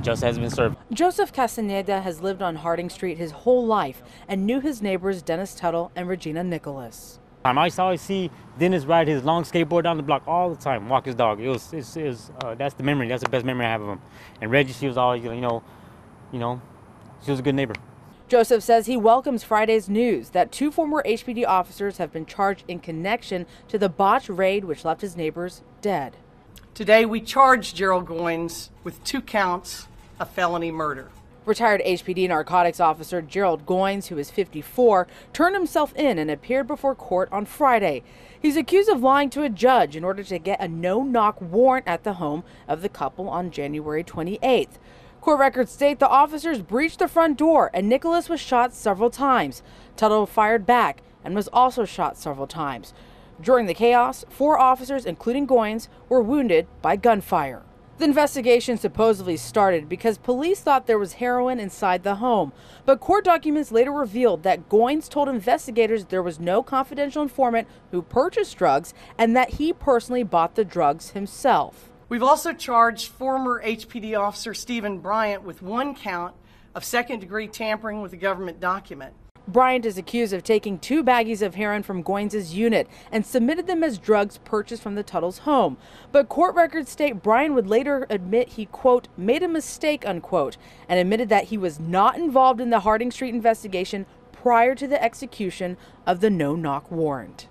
Just has been served. Joseph Castaneda has lived on Harding Street his whole life and knew his neighbors Dennis Tuttle and Regina Nicholas. I used to always see Dennis ride his long skateboard down the block all the time, walk his dog. That's the memory. That's the best memory I have of him. And Reggie, she was always, she was a good neighbor. Joseph says he welcomes Friday's news that 2 former HPD officers have been charged in connection to the botched raid which left his neighbors dead. Today we charged Gerald Goins with 2 counts of felony murder. Retired HPD narcotics officer Gerald Goins, who is 54, turned himself in and appeared before court on Friday. He's accused of lying to a judge in order to get a no-knock warrant at the home of the couple on January 28th. Court records state the officers breached the front door and Nicholas was shot several times. Tuttle fired back and was also shot several times. During the chaos, 4 officers, including Goins, were wounded by gunfire. The investigation supposedly started because police thought there was heroin inside the home, but court documents later revealed that Goins told investigators there was no confidential informant who purchased drugs and that he personally bought the drugs himself. We've also charged former HPD officer Stephen Bryant with 1 count of second-degree tampering with a government document. Bryant is accused of taking 2 baggies of heroin from Goins' unit and submitted them as drugs purchased from the Tuttle's home. But court records state Bryant would later admit he, quote, made a mistake, unquote, and admitted that he was not involved in the Harding Street investigation prior to the execution of the no-knock warrant.